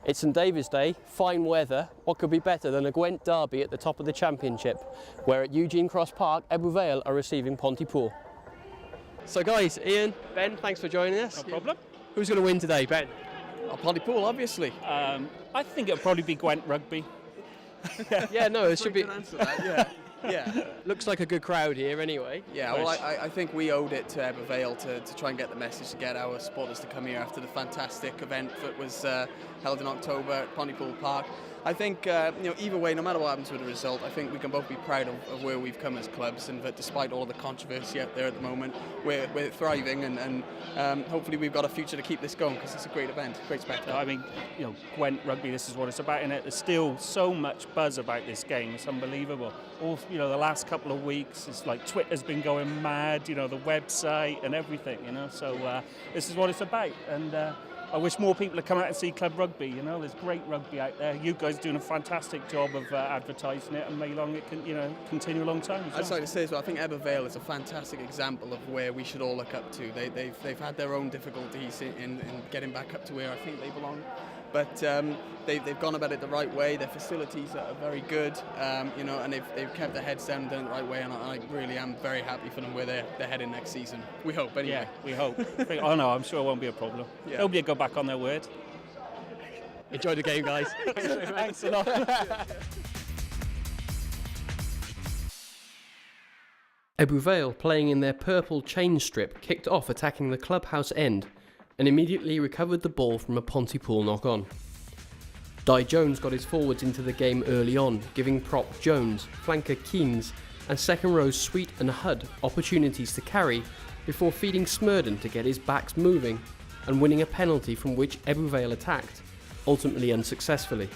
It's St David's Day, fine weather. What could be better than a Gwent derby at the top of the championship, where at Eugene Cross Park, Ebbw Vale are receiving Pontypool. So guys, Ian, Ben, thanks for joining us. No problem. Who's going to win today, Ben? Pontypool, obviously. I think it'll probably be Gwent Rugby. Yeah, no, it should be. Answer that, yeah. Looks like a good crowd here anyway. Yeah, well, I think we owed it to Ebbw Vale to try and get the message to get our supporters to come here after the fantastic event that was held in October at Pontypool Park. I think, either way, no matter what happens with the result, I think we can both be proud of where we've come as clubs, and that despite all the controversy out there at the moment, we're thriving, and hopefully we've got a future to keep this going, because it's a great event, great spectacle. I mean, Gwent Rugby, this is what it's about, isn't it? There's still so much buzz about this game. It's unbelievable. All, the last couple of weeks, it's like Twitter's been going mad, the website and everything, So this is what it's about, and I wish more people would come out and see club rugby. There's great rugby out there. You guys are doing a fantastic job of advertising it, and may long it can, continue a long time. I'd like to say as well, I think Ebbw Vale is a fantastic example of where we should all look up to. They've had their own difficulties in getting back up to where I think they belong, but they've gone about it the right way. Their facilities are very good, and they've kept their heads down and done it the right way. And I really am very happy for them where they're heading next season. We hope, anyway. Yeah, we hope. Oh no, I'm sure it won't be a problem. Yeah. They'll be a go back on their word. Enjoy the game, guys. Thanks a lot. Ebbw Vale, playing in their purple chain strip, kicked off attacking the clubhouse end and immediately recovered the ball from a Pontypool knock-on. Di Jones got his forwards into the game early on, giving prop Jones, flanker Keynes and second rows Sweet and Hud opportunities to carry before feeding Smurden to get his backs moving and winning a penalty from which Ebbw Vale attacked, ultimately unsuccessfully.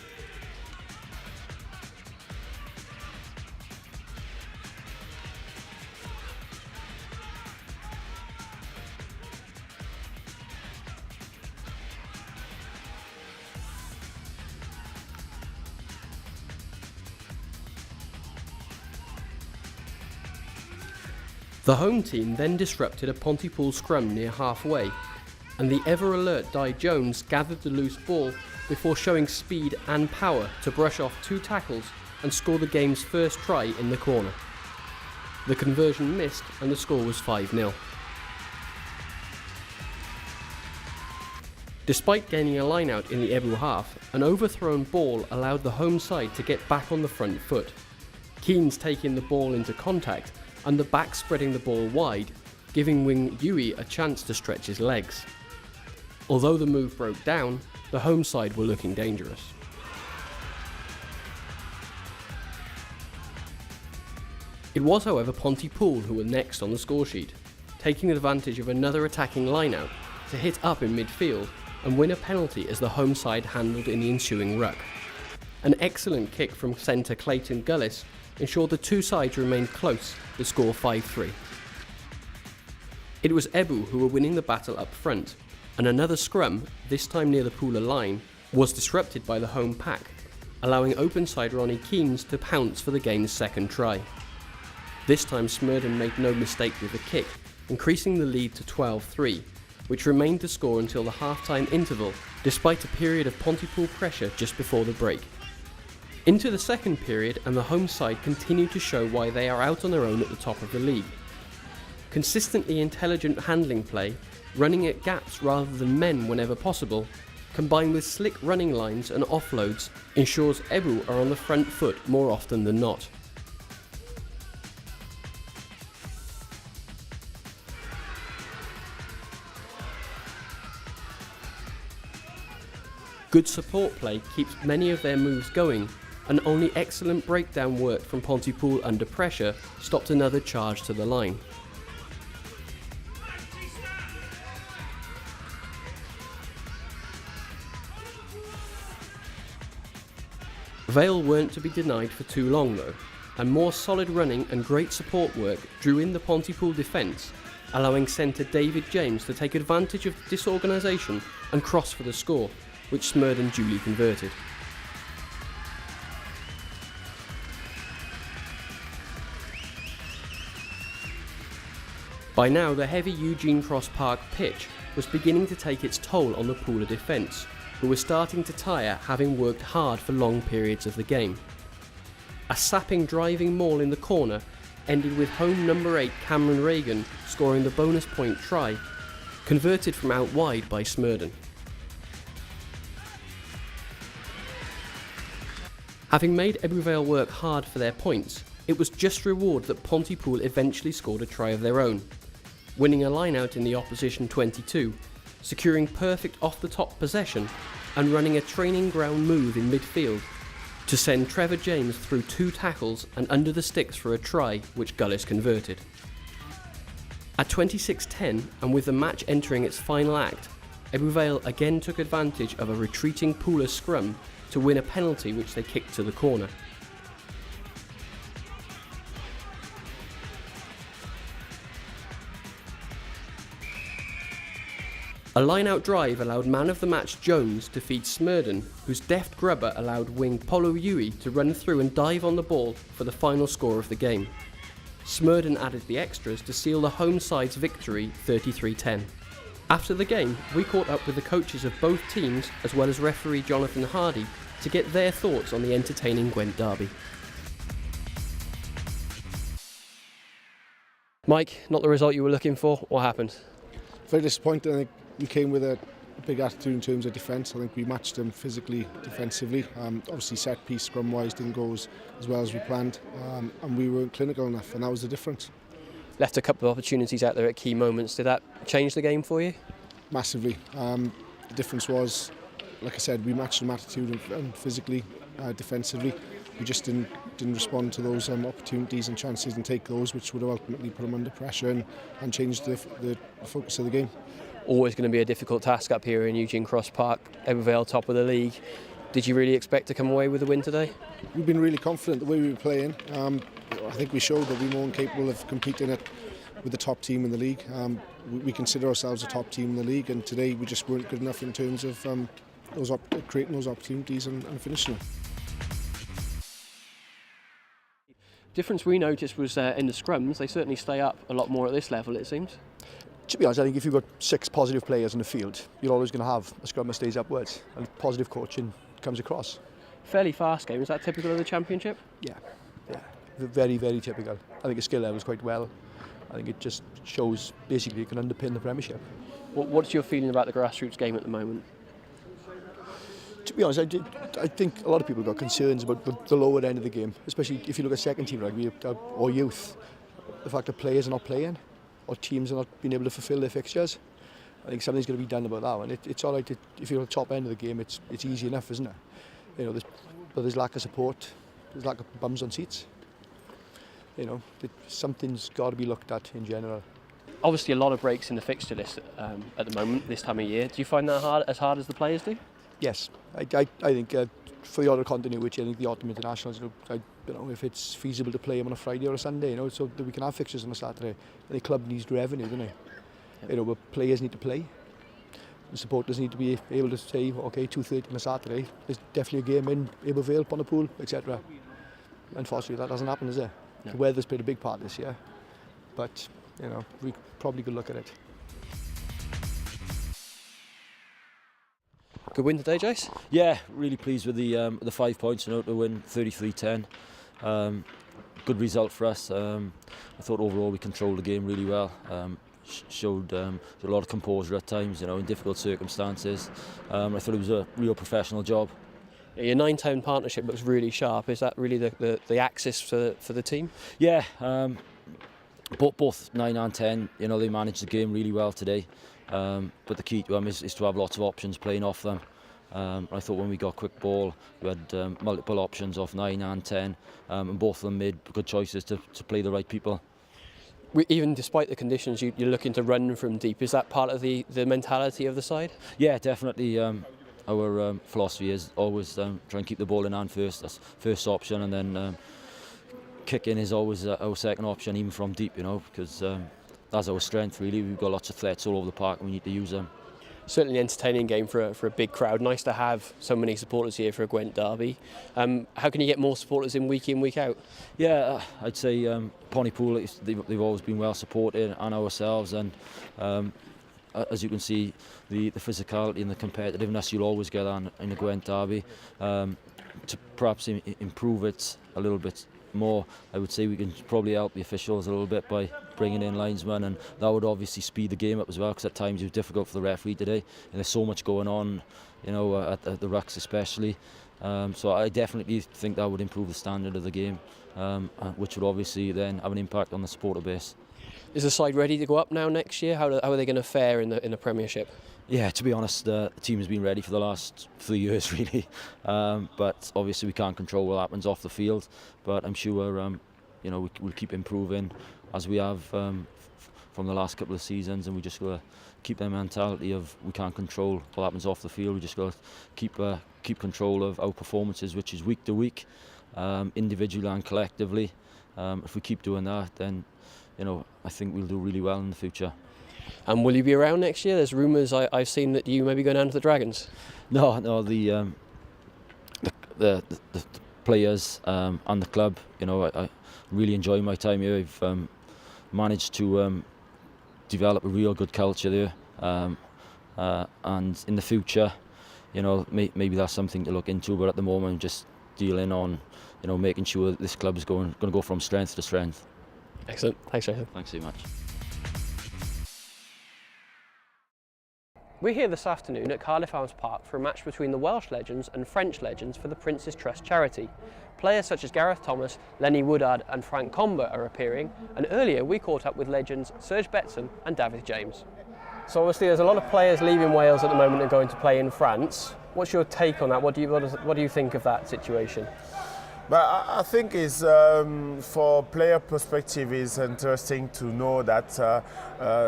The home team then disrupted a Pontypool scrum near halfway, and the ever-alert Di Jones gathered the loose ball before showing speed and power to brush off 2 tackles and score the game's first try in the corner. The conversion missed and the score was 5-0. Despite gaining a line-out in the Ebbw half, an overthrown ball allowed the home side to get back on the front foot. Keynes taking the ball into contact and the back spreading the ball wide, giving wing Yui a chance to stretch his legs. Although the move broke down, the home side were looking dangerous. It was, however, Pontypool who were next on the scoresheet, taking advantage of another attacking line-out to hit up in midfield and win a penalty as the home side handled in the ensuing ruck. An excellent kick from centre Clayton Gullis ensured the two sides remained close, the score 5-3. It was Ebbw who were winning the battle up front, and another scrum, this time near the Pooler line, was disrupted by the home pack, allowing open side Ronnie Keynes to pounce for the game's second try. This time Smurden made no mistake with the kick, increasing the lead to 12-3, which remained the score until the half-time interval, despite a period of Pontypool pressure just before the break. Into the second period, and the home side continued to show why they are out on their own at the top of the league. Consistently intelligent handling play, running at gaps rather than men whenever possible, combined with slick running lines and offloads, ensures Ebbw are on the front foot more often than not. Good support play keeps many of their moves going, and only excellent breakdown work from Pontypool under pressure stopped another charge to the line. Vale weren't to be denied for too long though, and more solid running and great support work drew in the Pontypool defence, allowing centre David James to take advantage of disorganisation and cross for the score, which Smurden duly converted. By now, the heavy Eugene Cross Park pitch was beginning to take its toll on the Pooler defence, who were starting to tire, having worked hard for long periods of the game. A sapping driving maul in the corner ended with home number 8 Cameron Reagan scoring the bonus point try, converted from out wide by Smurden. Having made Ebbw Vale work hard for their points, it was just reward that Pontypool eventually scored a try of their own, winning a line-out in the opposition 22, securing perfect off-the-top possession and running a training ground move in midfield to send Trevor James through 2 tackles and under the sticks for a try, which Gullis converted. At 26-10, and with the match entering its final act, Ebbw Vale again took advantage of a retreating Pooler scrum to win a penalty which they kicked to the corner. A line-out drive allowed man of the match Jones to feed Smurden, whose deft grubber allowed wing Polo Yui to run through and dive on the ball for the final score of the game. Smurden added the extras to seal the home side's victory 33-10. After the game, we caught up with the coaches of both teams as well as referee Jonathan Hardy to get their thoughts on the entertaining Gwent derby. Mike, not the result you were looking for. What happened? Very disappointed. I think we came with a big attitude in terms of defence. I think we matched them physically, defensively. Obviously set piece, scrum wise didn't go as well as we planned, and we weren't clinical enough, and that was the difference. Left a couple of opportunities out there at key moments. Did that change the game for you? Massively. The difference was, like I said, we matched them attitude and physically, defensively. We just didn't respond to those opportunities and chances and take those, which would have ultimately put them under pressure and changed the focus of the game. Always going to be a difficult task up here in Eugene Cross Park, Ebbw Vale top of the league. Did you really expect to come away with a win today? We've been really confident the way we were playing. I think we showed that we were more capable of competing with the top team in the league. We consider ourselves a top team in the league, and today we just weren't good enough in terms of creating those opportunities and finishing them. Difference we noticed was in the scrums. They certainly stay up a lot more at this level, it seems. To be honest, I think if you've got 6 positive players in the field, you're always going to have a scrum that stays upwards, and positive coaching comes across. Fairly fast game. Is that typical of the Championship? Yeah. Very, very typical. I think the skill level is quite well. I think it just shows basically you can underpin the Premiership. What's your feeling about the Grassroots game at the moment? To be honest, I think a lot of people got concerns about the lower end of the game, especially if you look at second team rugby or youth. The fact that players are not playing, or teams are not being able to fulfil their fixtures. I think something's going to be done about that one. It's all right if you're at the top end of the game, it's easy enough, isn't it? You know, there's lack of support, there's lack of bums on seats. You know, something's got to be looked at in general. Obviously, a lot of breaks in the fixture list at the moment, this time of year. Do you find that hard as the players do? Yes, I think for the order continuity, I think the autumn internationals, if it's feasible to play them on a Friday or a Sunday, so that we can have fixtures on a Saturday. The club needs revenue, doesn't it? Yep. But players need to play. The supporters need to be able to say, okay, 2:30 on a Saturday, there's definitely a game in Ebbw Vale, Pontypool, etc. Unfortunately, that doesn't happen, is it? No. The weather's played a big part this year, but we probably could look at it. Good win today, Jace? Yeah, really pleased with the 5 points, to win 33-10. Good result for us. I thought overall we controlled the game really well. Showed a lot of composure at times, in difficult circumstances. I thought it was a real professional job. Yeah, your 9-10 partnership looks really sharp. Is that really the axis for the team? Yeah, both 9 and 10, they managed the game really well today. But the key to them is to have lots of options playing off them. I thought when we got quick ball, we had multiple options off 9 and 10, and both of them made good choices to play the right people. Even despite the conditions, you're looking to run from deep. Is that part of the mentality of the side? Yeah, definitely. Our philosophy is always try and keep the ball in hand first. That's first option, and then kicking is always our second option, even from deep, because that's our strength really. We've got lots of threats all over the park and we need to use them. Certainly an entertaining game for a big crowd. Nice to have so many supporters here for a Gwent derby. How can you get more supporters in, week out? Yeah, I'd say Pontypool, they've always been well supported, and ourselves, and as you can see, the physicality and the competitiveness, you'll always get on in a Gwent derby. To perhaps improve it a little bit more, I would say we can probably help the officials a little bit by bringing in linesmen, and that would obviously speed the game up as well, because at times it was difficult for the referee today, and there's so much going on, you know, at the rucks especially. So I definitely think that would improve the standard of the game, which would obviously then have an impact on the supporter base. Is the side ready to go up now next year? How are they going to fare in the Premiership? Yeah, to be honest, the team has been ready for the last 3 years, really. But obviously we can't control what happens off the field. But I'm sure, you know, we'll keep improving as we have from the last couple of seasons, and we just got to keep that mentality of we can't control what happens off the field. We just got to keep control of our performances, which is week to week, individually and collectively. If we keep doing that, then, you know, I think we'll do really well in the future. And will you be around next year? There's rumours I've seen that you may be going down to the Dragons. No, the players and the club. You know, I really enjoy my time here. I've managed to develop a real good culture there, and in the future, you know, maybe that's something to look into. But at the moment, I'm just dealing on, you know, making sure that this club is going to go from strength to strength. Excellent. Thanks, Jason. Thanks so much. We're here this afternoon at Cardiff Arms Park for a match between the Welsh Legends and French Legends for the Prince's Trust charity. Players such as Gareth Thomas, Lenny Woodard and Frank Comber are appearing, and earlier we caught up with legends Serge Betsen and Dafydd James. So obviously there's a lot of players leaving Wales at the moment and going to play in France. What's your take on that? What do you think of that situation? But I think it's, for player perspective, it's interesting to know that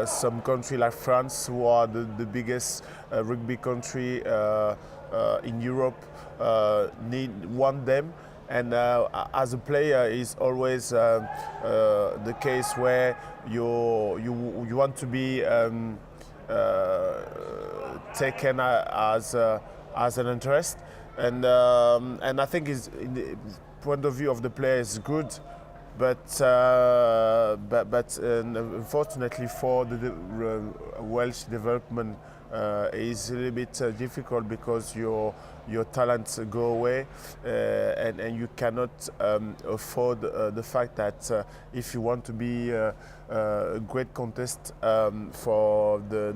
some country like France, who are the biggest rugby country in Europe, want them. And as a player, it's always the case where you want to be taken as an interest. And I think it's, in the point of view of the player, is good, but unfortunately for the Welsh development, is a little bit difficult, because your talents go away, and you cannot afford the fact that if you want to be a great contest for the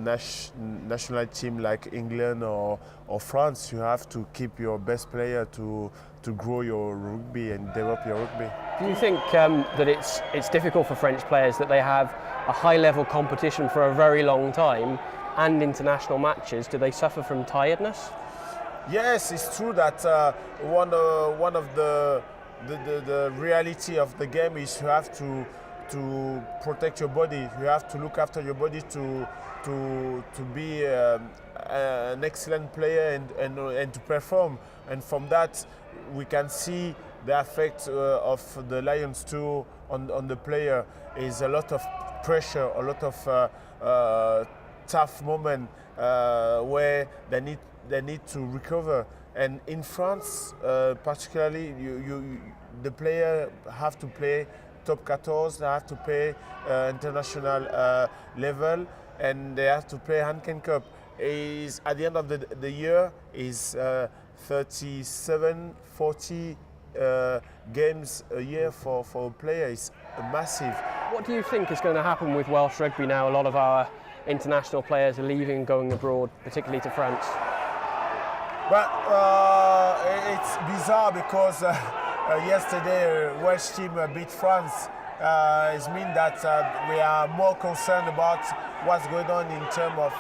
national team like England or France, you have to keep your best player to grow your rugby and develop your rugby. Do you think that it's difficult for French players that they have a high-level competition for a very long time and international matches? Do they suffer from tiredness? Yes, it's true that one of the reality of the game is you have to protect your body. You have to look after your body to be an excellent player and to perform. And from that, we can see the effect of the Lions too on the player. Is a lot of pressure, a lot of tough moment where they need to recover. And in France, particularly, the player have to play top 14, they have to play international level, and they have to play Hanken Cup. Is at the end of the year is 37, 40 games a year for a player. Is massive. What do you think is going to happen with Welsh rugby now? A lot of our international players are leaving and going abroad, particularly to France. But it's bizarre, because yesterday Welsh team beat France. It means that we are more concerned about what's going on in terms of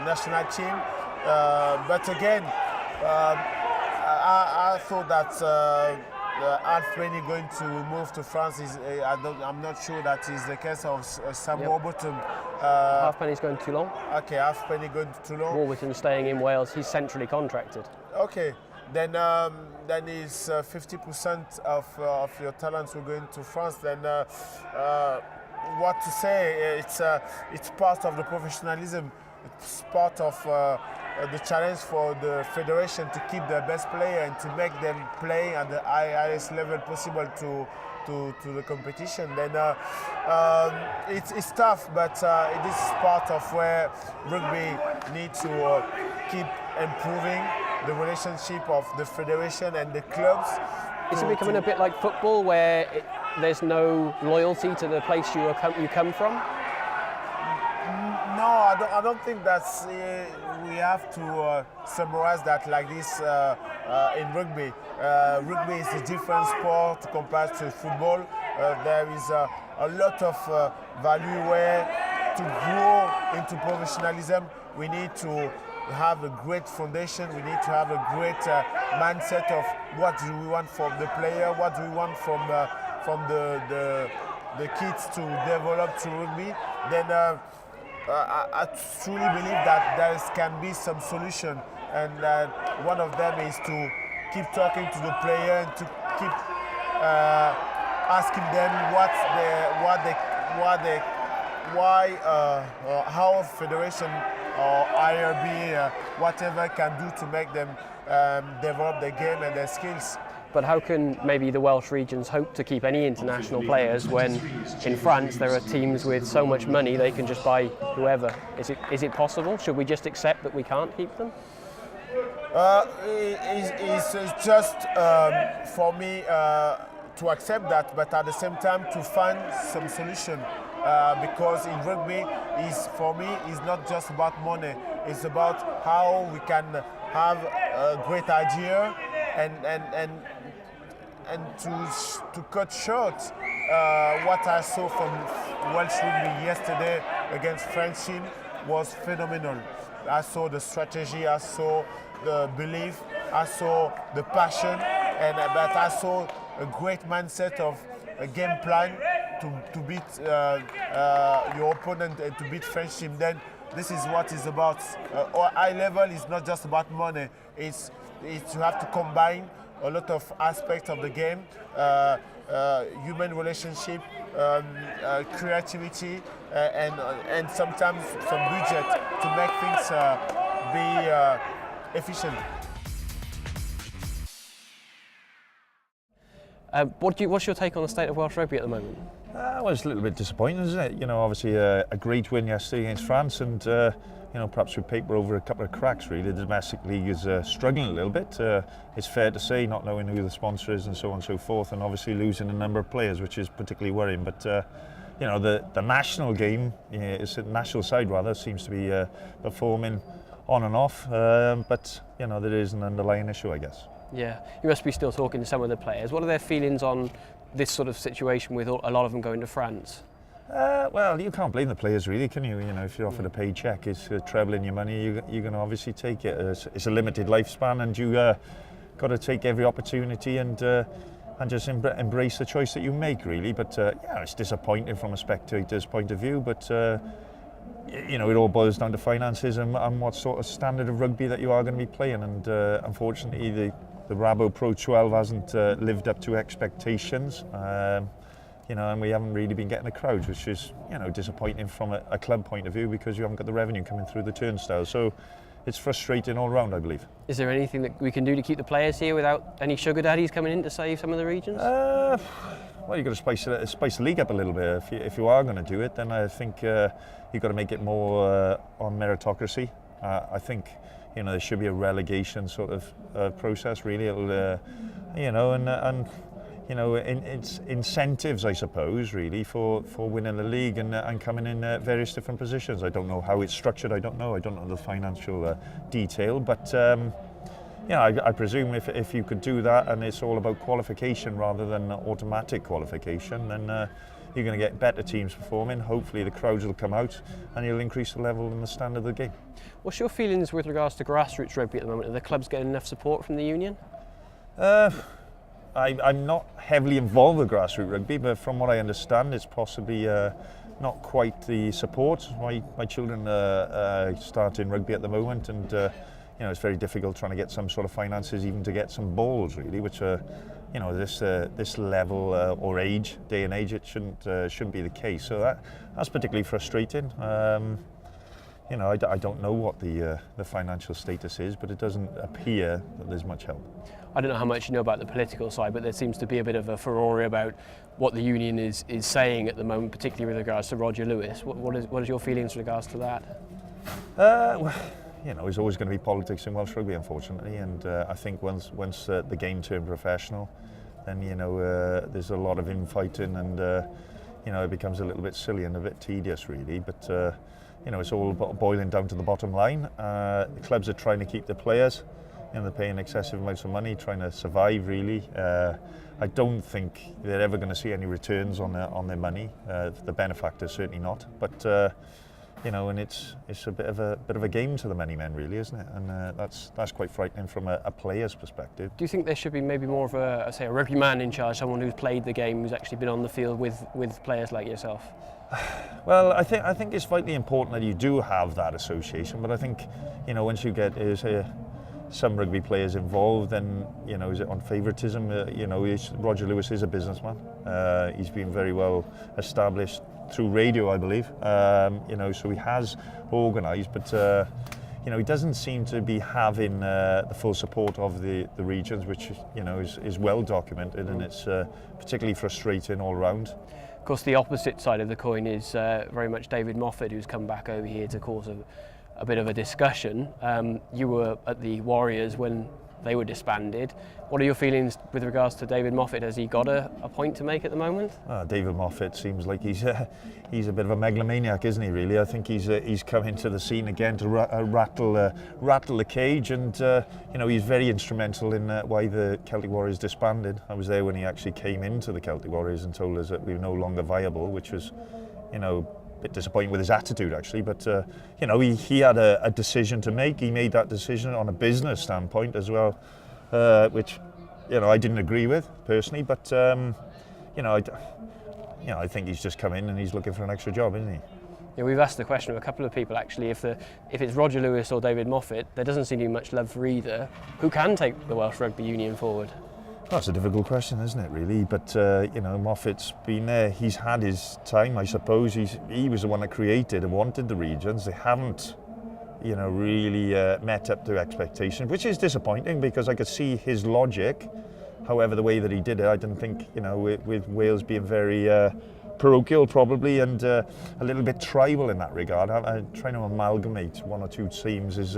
national team. But again, I thought that Penny going to move to France is. I'm not sure that is the case of Sam Warburton. Halfpenny's going to Toulon. Okay, Halfpenny going to Toulon. Warburton staying in Wales. He's centrally contracted. Okay, then is 50% of your talents were going to France. Then what to say? It's part of the professionalism. it's part of the challenge for the federation to keep the best player and to make them play at the highest level possible to the competition. Then it's tough, but it is part of where rugby needs to keep improving the relationship of the federation and the clubs. Is it becoming a bit like football, where there's no loyalty to the place you come from? No, I don't think that's. We have to summarize that like this in rugby. Rugby is a different sport compared to football. There is a lot of value where to grow into professionalism. We need to have a great foundation. We need to have a great mindset of what do we want from the player, what do we want from the kids to develop to rugby. Then I truly believe that there can be some solution, and one of them is to keep talking to the player and to keep asking them how federation or IRB whatever can do to make them develop their game and their skills. But how can maybe the Welsh regions hope to keep any international players when in France there are teams with so much money they can just buy whoever? Is it possible? Should we just accept that we can't keep them? It's just for me to accept that, but at the same time to find some solution. Because in rugby, for me, is not just about money. It's about how we can have a great idea and to cut short what I saw from Welsh Rugby yesterday against French team was phenomenal. I saw the strategy, I saw the belief, I saw the passion, but I saw a great mindset of a game plan to beat your opponent and to beat French team. Then this is what it's about. High level is not just about money. It's you have to combine a lot of aspects of the game, human relationship, creativity, and sometimes some budget to make things be efficient. What's your take on the state of Welsh rugby at the moment? Well, it's a little bit disappointing, isn't it? You know, obviously a great win yesterday against France, and you know, perhaps we paper over a couple of cracks. Really, the domestic league is struggling a little bit. It's fair to say, not knowing who the sponsor is and so on and so forth, and obviously losing a number of players, which is particularly worrying. But you know, the national game, the national side rather, seems to be performing on and off. But you know, there is an underlying issue, I guess. Yeah, you must be still talking to some of the players. What are their feelings on this sort of situation with a lot of them going to France? Well, you can't blame the players really, can you? You know, if you're offered a paid check, it's trebling your money, you're going to obviously take it. It's a limited lifespan, and you got to take every opportunity and just embrace the choice that you make, really. But yeah, it's disappointing from a spectator's point of view, but you know, it all boils down to finances and what sort of standard of rugby that you are going to be playing. And unfortunately, the Rabo Pro 12 hasn't lived up to expectations. You know, and we haven't really been getting the crowds, which is, you know, disappointing from a club point of view, because you haven't got the revenue coming through the turnstiles. So it's frustrating all round, I believe. Is there anything that we can do to keep the players here without any sugar daddies coming in to save some of the regions? Well, you've got to spice the league up a little bit. If you are going to do it, then I think you've got to make it more on meritocracy. I think, you know, there should be a relegation sort of process, really. It'll, you know, and you know, it's incentives, I suppose, really, for winning the league and coming in various different positions. I don't know how it's structured. I don't know the financial detail, but yeah, I presume if you could do that, and it's all about qualification rather than automatic qualification, then you're going to get better teams performing. Hopefully the crowds will come out and you'll increase the level and the standard of the game. What's your feelings with regards to grassroots rugby at the moment? Are the clubs getting enough support from the union? I'm not heavily involved with grassroots rugby, but from what I understand, it's possibly not quite the support. My children start in rugby at the moment, and you know, it's very difficult trying to get some sort of finances, even to get some balls, really, which are, you know, this level or day and age, it shouldn't be the case. So that's particularly frustrating. you know, I don't know what the financial status is, but it doesn't appear that there's much help. I don't know how much you know about the political side, but there seems to be a bit of a furore about what the union is saying at the moment, particularly with regards to Roger Lewis. What is your feelings with regards to that? Well, you know, there's always going to be politics in Welsh rugby, unfortunately, and I think once the game turned professional, then, you know, there's a lot of infighting, and you know, it becomes a little bit silly and a bit tedious, really. But you know, it's all boiling down to the bottom line. The clubs are trying to keep the players, and they're paying excessive amounts of money, trying to survive, really. I don't think they're ever going to see any returns on their money. The benefactors certainly not. But you know, and it's a bit of a game to the money men, really, isn't it? And that's quite frightening from a player's perspective. Do you think there should be maybe more of a rugby man in charge, someone who's played the game, who's actually been on the field with players like yourself? Well, I think it's vitally important that you do have that association, but I think, you know, once you get some rugby players involved, then, you know, is it on favouritism? You know, Roger Lewis is a businessman. He's been very well established through radio, I believe. You know, so he has organised, but you know, he doesn't seem to be having the full support of the regions, which, you know, is well documented, and it's particularly frustrating all round. Of course, the opposite side of the coin is very much David Moffat, who's come back over here to cause a bit of a discussion. You were at the Warriors when they were disbanded. What are your feelings with regards to David Moffat? Has he got a point to make at the moment? David Moffat seems like he's a bit of a megalomaniac, isn't he, really? I think he's come into the scene again to rattle the cage, and you know, he's very instrumental in why the Celtic Warriors disbanded. I was there when he actually came into the Celtic Warriors and told us that we were no longer viable, which was, you know, a bit disappointing with his attitude, actually. But you know, he had a decision to make. He made that decision on a business standpoint as well, which, you know, I didn't agree with personally. But you know, I think he's just come in and he's looking for an extra job, isn't he? Yeah, we've asked the question of a couple of people, actually, if it's Roger Lewis or David Moffat. There doesn't seem to be much love for either. Who can take the Welsh Rugby Union forward? That's a difficult question, isn't it, really? But you know, Moffat's been there. He's had his time, I suppose. He was the one that created and wanted the regions. They haven't, you know, really met up to expectation, which is disappointing, because I could see his logic. However, the way that he did it, I didn't think, you know, with Wales being very parochial probably, and a little bit tribal in that regard. Trying to amalgamate one or two teams is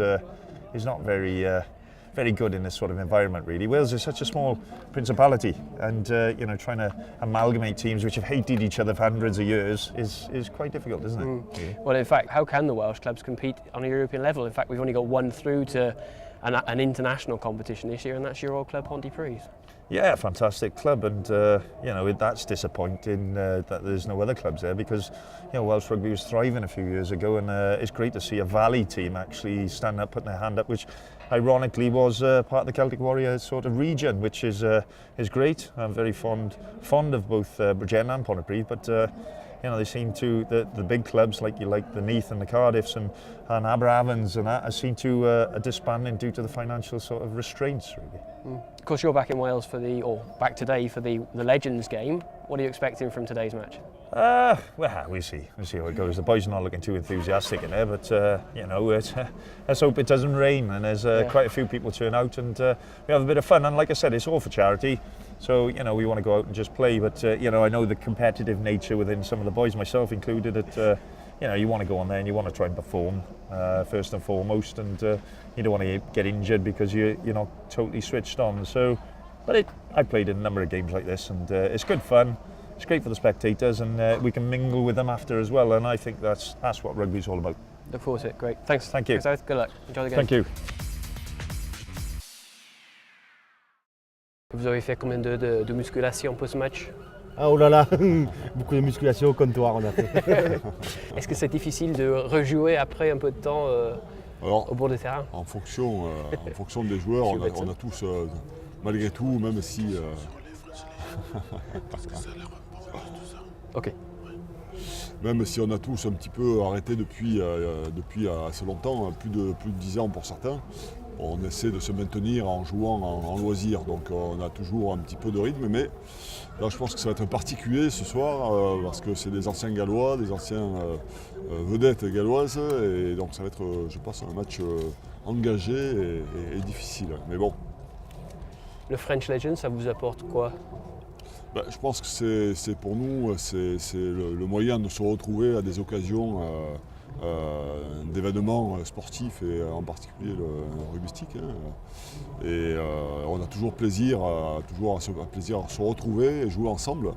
not very good in this sort of environment, really. Wales is such a small principality, and you know, trying to amalgamate teams which have hated each other for hundreds of years is quite difficult, isn't it? Yeah. Well, in fact, how can the Welsh clubs compete on a European level? In fact, we've only got one through to an international competition this year, and that's your old club, Pontypool. Yeah, fantastic club, and you know, that's disappointing that there's no other clubs there, because, you know, Welsh rugby was thriving a few years ago, and it's great to see a Valley team actually stand up, putting their hand up, which ironically was part of the Celtic Warrior sort of region, which is great. I'm very fond of both Bridgend and Pontypool, but you know, they seem to, the big clubs like the Neath and the Cardiffs and Aberavons and that, seem to disbanding due to the financial sort of restraints, really. Of course, you're back in Wales back today for the Legends game. What are you expecting from today's match? Well, we'll see how it goes. The boys are not looking too enthusiastic in there, but you know, let's hope it doesn't rain and there's quite a few people turn out, and we have a bit of fun. And like I said, it's all for charity, so, you know, we want to go out and just play. But you know, I know the competitive nature within some of the boys, myself included, that you know, you want to go on there and you want to try and perform first and foremost, and you don't want to get injured because you're not totally switched on. So, but I played in a number of games like this, and it's good fun. It's great for the spectators, and we can mingle with them after as well, and I think that's what rugby's all about. Look forward to it. Great. Thanks. Thank you. Thanks, good luck. Enjoy the game. Thank you. Vous avez fait combien de musculation pour ce match? Ah, oh là là, beaucoup de musculation, comptoir on a fait. Est-ce que c'est difficile de rejouer après un peu de temps au bord du terrain? En fonction des joueurs, on a tous, malgré tout, même si... Ok. Même si on a tous un petit peu arrêté depuis assez longtemps, plus de 10 ans pour certains, on essaie de se maintenir en jouant en loisir. Donc on a toujours un petit peu de rythme, mais là je pense que ça va être particulier ce soir parce que c'est des anciens Gallois, des anciens vedettes galloises, et donc ça va être, je pense, un match engagé et difficile. Mais bon. Le French Legends, ça vous apporte quoi? Je pense que c'est pour nous, c'est le moyen de se retrouver à des occasions d'événements sportifs, et en particulier le rugbystique. Et on a toujours plaisir à se retrouver et jouer ensemble.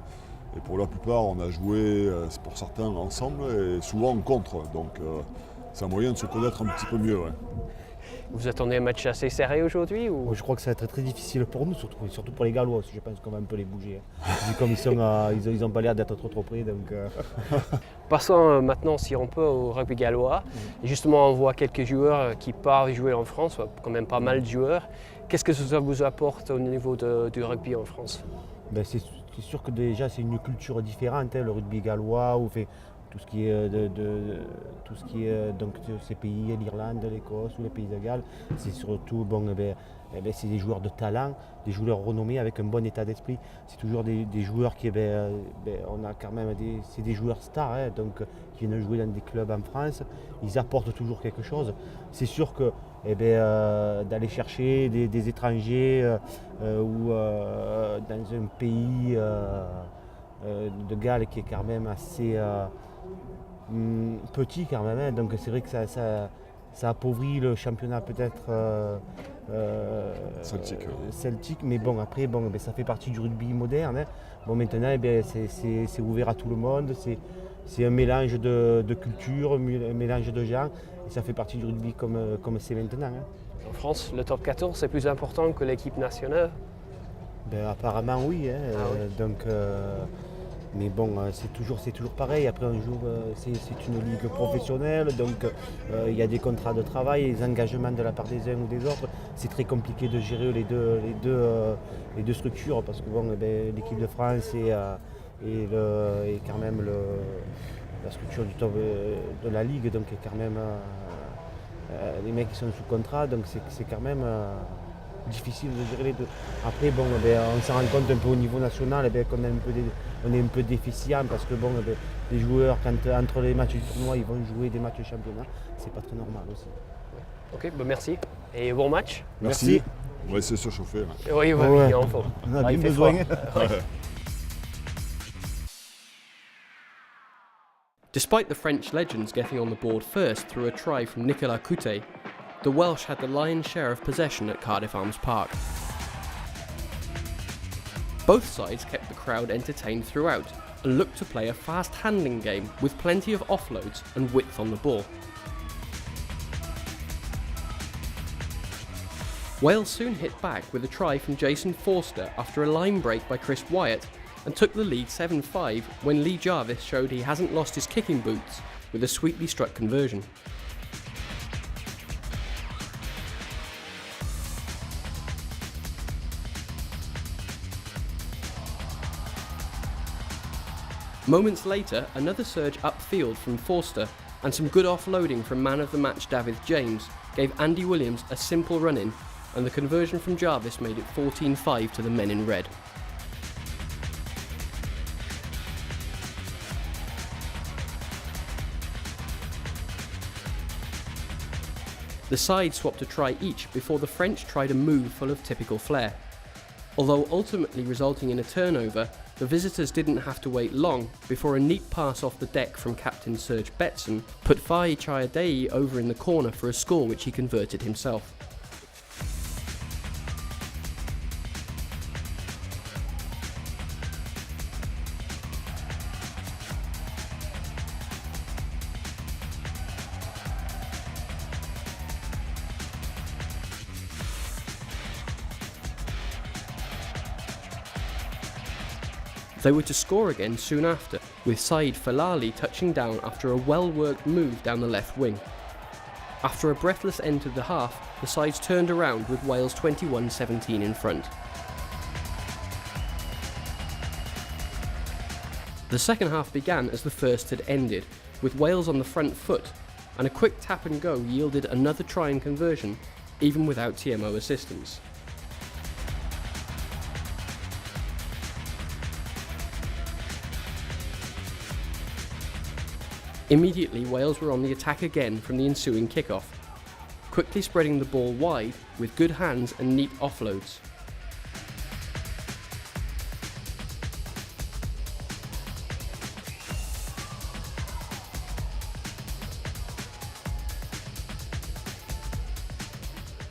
Et pour la plupart, on a joué, pour certains, ensemble et souvent contre. Donc c'est un moyen de se connaître un petit peu mieux. Ouais. Vous attendez un match assez serré aujourd'hui ou... Je crois que ça va être très difficile pour nous, surtout pour les Gallois aussi. Je pense qu'on va un peu les bouger. Vu comme ils ont pas l'air d'être trop près. Donc, Passons maintenant, si on peut, au rugby gallois. Et justement, on voit quelques joueurs qui partent jouer en France, quand même pas mal de joueurs. Qu'est-ce que ça vous apporte au niveau du rugby en France? C'est sûr que déjà c'est une culture différente, le rugby gallois, où fait tout ce qui est donc ces pays, l'Irlande, l'Écosse ou les pays de Galles, c'est surtout c'est des joueurs de talent, des joueurs renommés avec un bon état d'esprit. C'est toujours des joueurs qui on a quand même c'est des joueurs stars, donc qui viennent jouer dans des clubs en France. Ils apportent toujours quelque chose. C'est sûr que d'aller chercher des étrangers ou dans un pays de Galles qui est quand même assez petit quand même, donc c'est vrai que ça appauvrit le championnat peut-être celtique, mais bon après ça fait partie du rugby moderne. Bon maintenant c'est ouvert à tout le monde, c'est un mélange de culture, un mélange de gens, et ça fait partie du rugby comme c'est maintenant. En France, le top 14 c'est plus important que l'équipe nationale? Apparemment oui, donc mais bon, c'est toujours pareil. Après un jour, c'est une ligue professionnelle, donc il y a des contrats de travail, les engagements de la part des uns ou des autres. C'est très compliqué de gérer les deux structures, parce que l'équipe de France et quand même la structure du top de la ligue, donc est quand même les mecs qui sont sous contrat, donc c'est quand même difficile de gérer les deux. Après on s'en rend compte un peu au niveau national qu'on est un peu déficient, parce que les joueurs entre les matchs du tournoi ils vont jouer des matchs de championnat, c'est pas très normal aussi. Ok, merci et bon match. Merci. On va essayer de se chauffer. Oui, il en faut. On a bien besoin. Despite the French Legends getting on the board first through a try from Nicolas Coutet, the Welsh had the lion's share of possession at Cardiff Arms Park. Both sides kept the crowd entertained throughout and looked to play a fast handling game with plenty of offloads and width on the ball. Wales soon hit back with a try from Jason Forster after a line break by Chris Wyatt and took the lead 7-5 when Lee Jarvis showed he hasn't lost his kicking boots with a sweetly struck conversion. Moments later, another surge upfield from Forster and some good offloading from man of the match Dafydd James gave Andy Williams a simple run-in, and the conversion from Jarvis made it 14-5 to the men in red. The sides swapped a try each before the French tried a move full of typical flair. Although ultimately resulting in a turnover, the visitors didn't have to wait long before a neat pass off the deck from captain Serge Betsen put Fai Chayadei over in the corner for a score which he converted himself. They were to score again soon after, with Saeed Falali touching down after a well-worked move down the left wing. After a breathless end to the half, the sides turned around with Wales 21-17 in front. The second half began as the first had ended, with Wales on the front foot, and a quick tap and go yielded another try and conversion, even without TMO assistance. Immediately, Wales were on the attack again from the ensuing kick-off, quickly spreading the ball wide with good hands and neat offloads.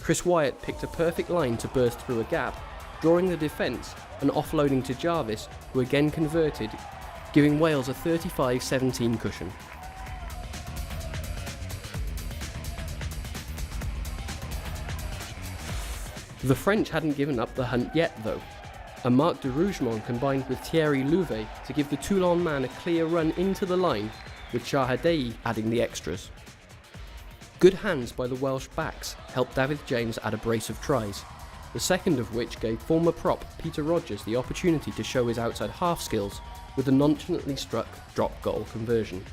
Chris Wyatt picked a perfect line to burst through a gap, drawing the defence and offloading to Jarvis, who again converted, giving Wales a 35-17 cushion. The French hadn't given up the hunt yet though, and Marc de Rougement combined with Thierry to give the Toulon man a clear run into the line, with Shahadei adding the extras. Good hands by the Welsh backs helped Dafydd James add a brace of tries, the second of which gave former prop Peter Rogers the opportunity to show his outside half skills with a nonchalantly struck drop goal conversion.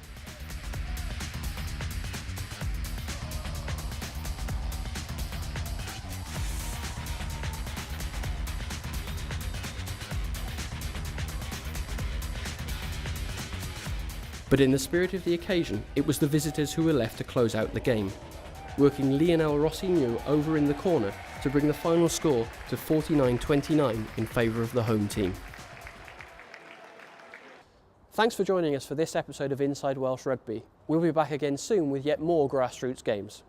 But in the spirit of the occasion, it was the visitors who were left to close out the game, working Lionel Rossignou over in the corner to bring the final score to 49-29 in favour of the home team. Thanks for joining us for this episode of Inside Welsh Rugby. We'll be back again soon with yet more grassroots games.